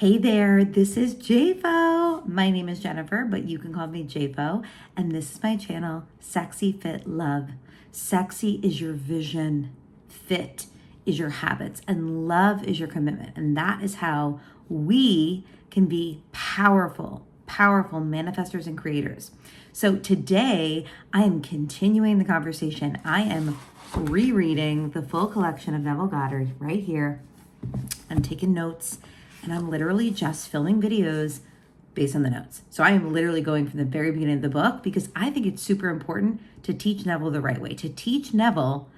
Hey there, this is JFO. My name is Jennifer, but you can call me JFO. And this is my channel, Sexy Fit Love. Sexy is your vision, fit is your habits, and love is your commitment. And that is how we can be powerful manifestors and creators. So today I am continuing the conversation. I am rereading the full collection of Neville Goddard right here. I'm taking notes. And I'm literally just filming videos based on the notes. So I am literally going from the very beginning of the book because I think it's super important to teach Neville the right way, to teach Neville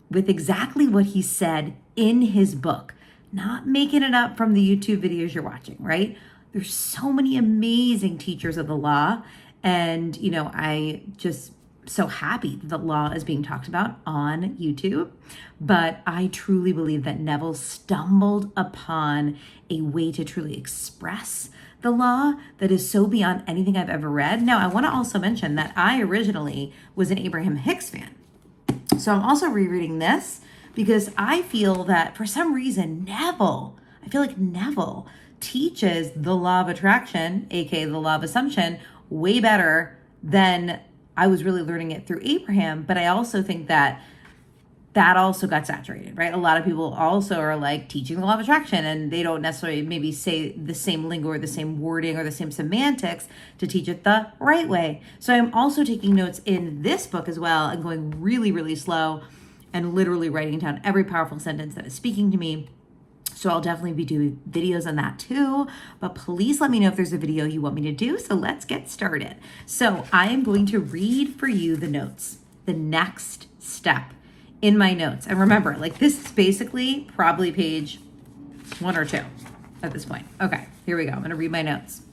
with exactly what he said in his book, not making it up from the YouTube videos you're watching, right? There's so many amazing teachers of the law. And, I just so happy that the law is being talked about on YouTube. But I truly believe that Neville stumbled upon a way to truly express the law that is so beyond anything I've ever read. Now, I want to also mention that I originally was an Abraham Hicks fan. So I'm also rereading this because I feel that for some reason, Neville teaches the law of attraction, aka the law of assumption, way better than I was really learning it through Abraham. But I also think that also got saturated, right? A lot of people also are like teaching the law of attraction and they don't necessarily maybe say the same lingo or the same wording or the same semantics to teach it the right way. So I'm also taking notes in this book as well and going really, really slow and literally writing down every powerful sentence that is speaking to me. So I'll definitely be doing videos on that too, but please let me know if there's a video you want me to do. So let's get started. So I am going to read for you the notes, the next step in my notes. And remember, this is basically probably page 1 or 2 at this point. Okay, here we go. I'm going to read my notes.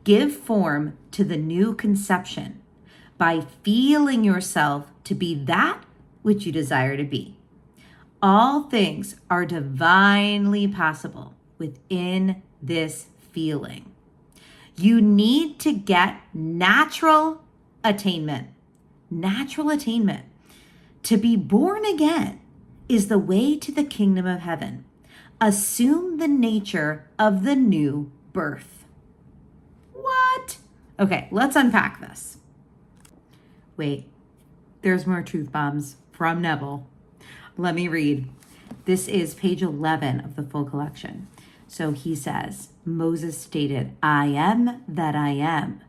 Give form to the new conception by feeling yourself to be that which you desire to be. All things are divinely possible within this feeling. You need to get natural attainment. Natural attainment. To be born again is the way to the kingdom of heaven. Assume the nature of the new birth. What? Okay, let's unpack this. Wait, there's more truth bombs from Neville. Let me read. This is page 11 of the full collection. So he says, Moses stated, I am that I am.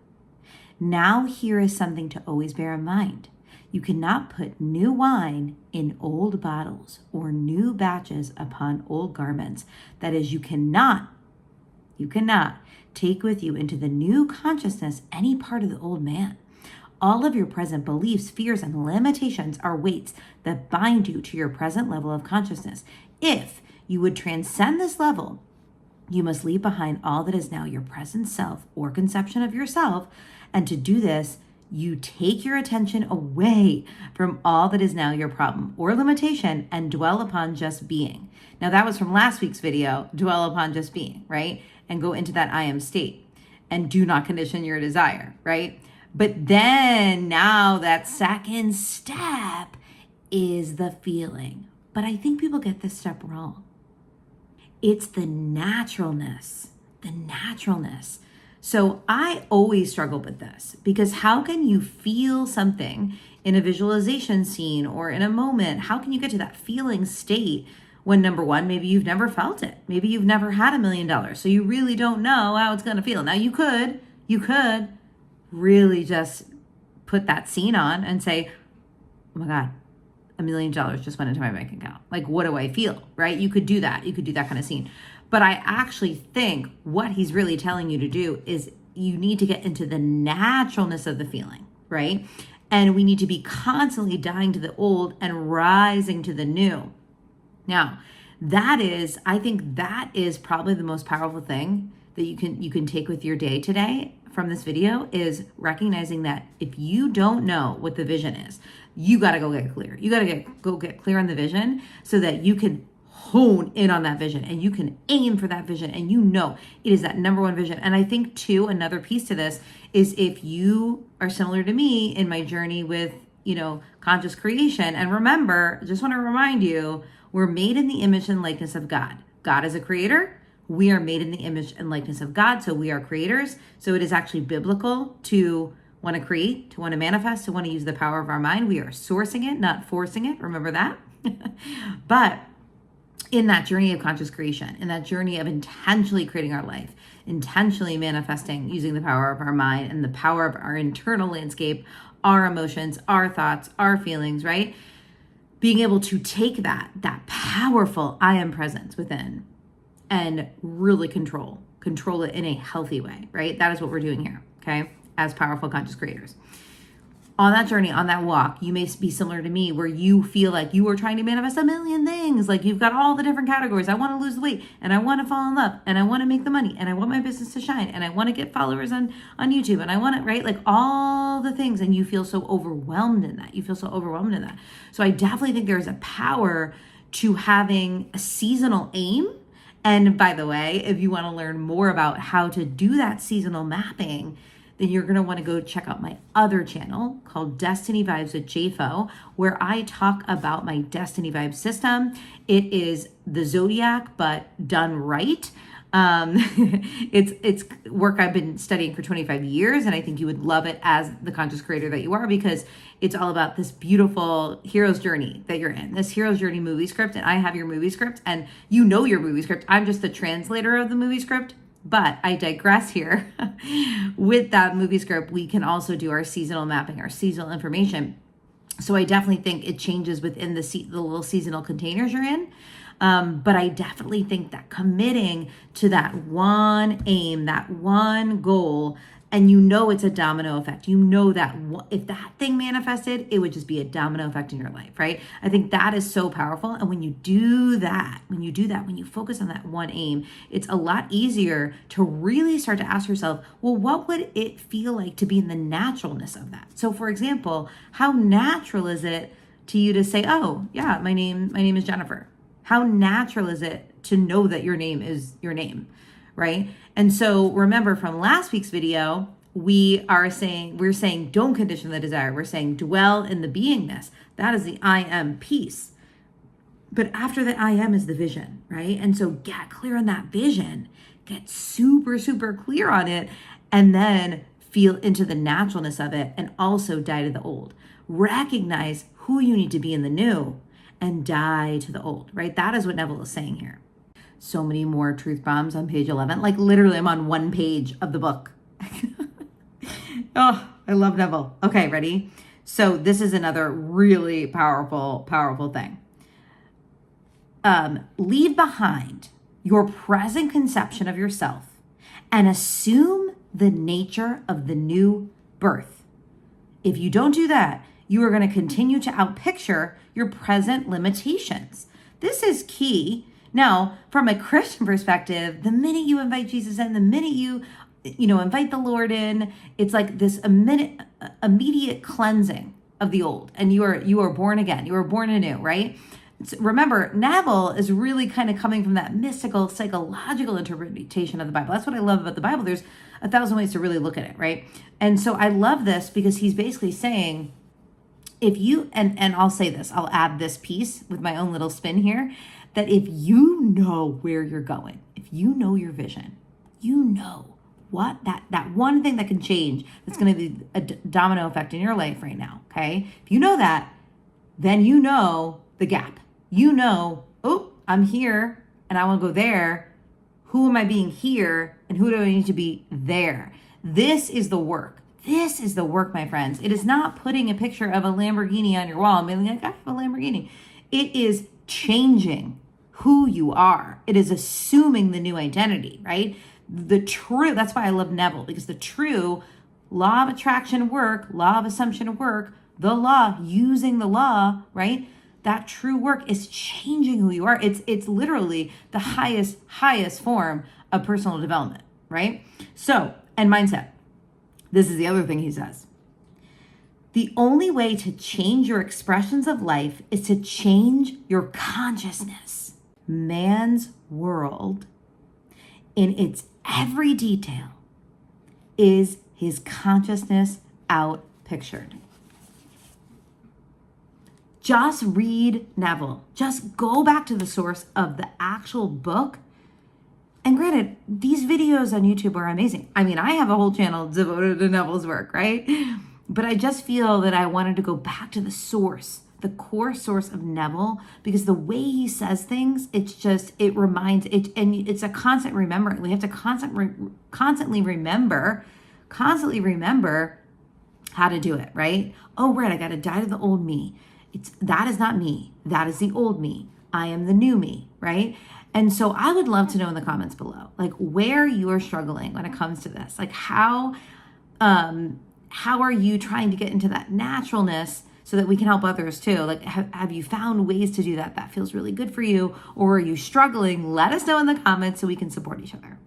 Now here is something to always bear in mind. You cannot put new wine in old bottles or new batches upon old garments. That is, you cannot take with you into the new consciousness any part of the old man. All of your present beliefs, fears, and limitations are weights that bind you to your present level of consciousness. If you would transcend this level, you must leave behind all that is now your present self or conception of yourself. And to do this, you take your attention away from all that is now your problem or limitation and dwell upon just being. Now that was from last week's video, dwell upon just being, right? And go into that I am state and do not condition your desire, right? But then now that second step is the feeling. But I think people get this step wrong. It's the naturalness. So I always struggle with this because how can you feel something in a visualization scene or in a moment? How can you get to that feeling state when, number one, maybe you've never felt it. Maybe you've never had $1 million. So you really don't know how it's going to feel. Now you could really just put that scene on and say, oh my God, $1 million just went into my bank account. Like, what do I feel, right? You could do that. You could do that kind of scene. But I actually think what he's really telling you to do is you need to get into the naturalness of the feeling, right? And we need to be constantly dying to the old and rising to the new. Now, I think that is probably the most powerful thing that you can take with your day today from this video is recognizing that if you don't know what the vision is, you got to go get clear. You got to go get clear on the vision so that you can hone in on that vision and you can aim for that vision and it is that number one vision. And I think too, another piece to this is if you are similar to me in my journey with, conscious creation. And remember, just want to remind you, we're made in the image and likeness of God. God is a creator. We are made in the image and likeness of God, so we are creators. So it is actually biblical to want to create, to want to manifest, to want to use the power of our mind. We are sourcing it, not forcing it. Remember that? But in that journey of conscious creation, in that journey of intentionally creating our life, intentionally manifesting using the power of our mind and the power of our internal landscape, our emotions, our thoughts, our feelings, right? Being able to take that powerful I am presence within and really control it in a healthy way, right? That is what we're doing here, okay? As powerful conscious creators. On that journey, on that walk, you may be similar to me where you feel like you are trying to manifest a million things. Like you've got all the different categories. I want to lose the weight and I want to fall in love and I want to make the money and I want my business to shine and I want to get followers on YouTube and I want it, right? Like all the things, and you feel so overwhelmed in that. So I definitely think there's a power to having a seasonal aim. And by the way, if you want to learn more about how to do that seasonal mapping, then you're going to want to go check out my other channel called Destiny Vibes with JFO, where I talk about my Destiny Vibe system. It is the zodiac, but done right. It's work I've been studying for 25 years, and I think you would love it as the conscious creator that you are, because it's all about this beautiful hero's journey that you're in, this hero's journey movie script. And I have your movie script, and you know your movie script. I'm just the translator of the movie script. But I digress here. With that movie script, we can also do our seasonal mapping, our seasonal information. So I definitely think it changes within the little seasonal containers you're in. But I definitely think that committing to that one aim, that one goal, and you know it's a domino effect. You know that if that thing manifested, it would just be a domino effect in your life, right? I think that is so powerful. And when you do that, when you focus on that one aim, it's a lot easier to really start to ask yourself, well, what would it feel like to be in the naturalness of that? So for example, how natural is it to you to say, oh yeah, my name is Jennifer? How natural is it to know that your name is your name, right? And so remember from last week's video, we're saying don't condition the desire. We're saying dwell in the beingness. That is the I am piece. But after that I am is the vision, right? And so get clear on that vision, get super, super clear on it, and then feel into the naturalness of it, and also die to the old. Recognize who you need to be in the new and die to the old, right? That is what Neville is saying here. So many more truth bombs on page 11. Like literally I'm on one page of the book. Oh, I love Neville. Okay, ready? So this is another really powerful thing. Leave behind your present conception of yourself and assume the nature of the new birth. If you don't do that, you are going to continue to outpicture your present limitations. This is key. Now, from a Christian perspective, the minute you invite Jesus in, the minute you invite the Lord in, it's like this immediate cleansing of the old, and you are born again. You are born anew, right? So remember, Neville is really kind of coming from that mystical, psychological interpretation of the Bible. That's what I love about the Bible. There's 1,000 ways to really look at it, right? And so I love this because he's basically saying, if you, and I'll say this, I'll add this piece with my own little spin here, that if you know where you're going, if you know your vision, you know what that one thing that can change, that's going to be a domino effect in your life right now, okay? If you know that, then you know the gap. You know, oh, I'm here and I want to go there. Who am I being here and who do I need to be there? This is the work. This is the work, my friends. It is not putting a picture of a Lamborghini on your wall and being like, I have a Lamborghini. It is changing who you are. It is assuming the new identity, right? That's why I love Neville, because the true law of attraction work, law of assumption work, the law, using the law, right? That true work is changing who you are. It's literally the highest form of personal development, right? So, and mindset. This is the other thing he says. The only way to change your expressions of life is to change your consciousness. Man's world, in its every detail, is his consciousness outpictured. Just read Neville. Just go back to the source of the actual book And granted, these videos on YouTube are amazing. I mean, I have a whole channel devoted to Neville's work, right? But I just feel that I wanted to go back to the source, the core source of Neville, because the way he says things, it reminds it, and it's a constant remembering. We have to constantly remember how to do it, right? Oh, right, I got to die to the old me. That is not me. That is the old me. I am the new me, right? And so I would love to know in the comments below, like where you are struggling when it comes to this. Like how are you trying to get into that naturalness so that we can help others too? Like have you found ways to do that feels really good for you, or are you struggling? Let us know in the comments so we can support each other.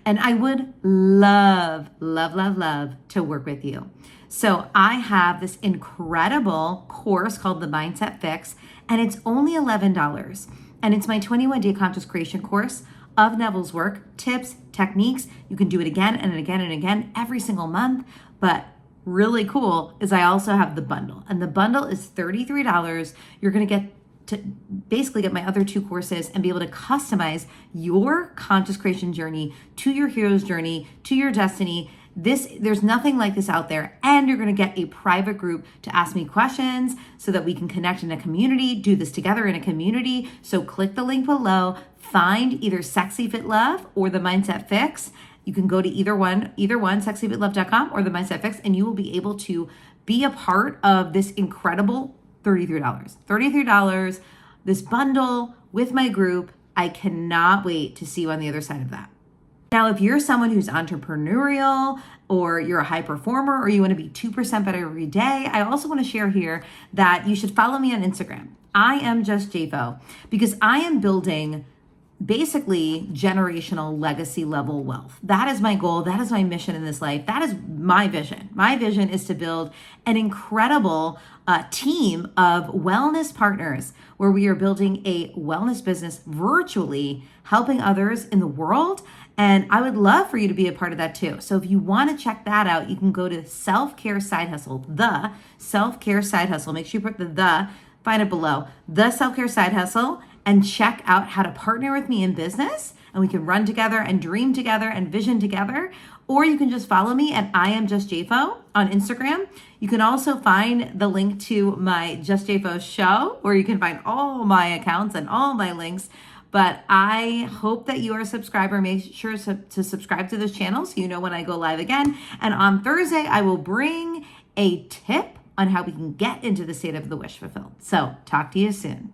And I would love to work with you. So I have this incredible course called The Mindset Fix, and it's only $11. And it's my 21-day conscious creation course of Neville's work, tips, techniques. You can do it again and again and again every single month. But really cool is I also have the bundle. And the bundle is $33. You're going to get to basically get my other two courses and be able to customize your conscious creation journey to your hero's journey, to your destiny. There's nothing like this out there. And you're going to get a private group to ask me questions so that we can connect in a community, do this together in a community. So click the link below, find either Sexy Fit Love or the Mindset Fix. You can go to either one, sexyfitlove.com or the Mindset Fix, and you will be able to be a part of this incredible $33, this bundle with my group. I cannot wait to see you on the other side of that. Now, if you're someone who's entrepreneurial, or you're a high performer, or you want to be 2% better every day, I also want to share here that you should follow me on Instagram. I am just JFO, because I am building basically generational legacy level wealth. That is my goal. That is my mission in this life. That is my vision. My vision is to build an incredible team of wellness partners where we are building a wellness business virtually, helping others in the world. And I would love for you to be a part of that too. So if you want to check that out, you can go to Self-Care Side Hustle, the Self-Care Side Hustle. Make sure you put find it below, the Self-Care Side Hustle, and check out how to partner with me in business, and we can run together and dream together and vision together. Or you can just follow me at I am just JFO on Instagram. You can also find the link to my Just JFO show, where you can find all my accounts and all my links. But I hope that you are a subscriber. Make sure to subscribe to this channel so you know when I go live again. And on Thursday, I will bring a tip on how we can get into the state of the wish fulfilled. So talk to you soon.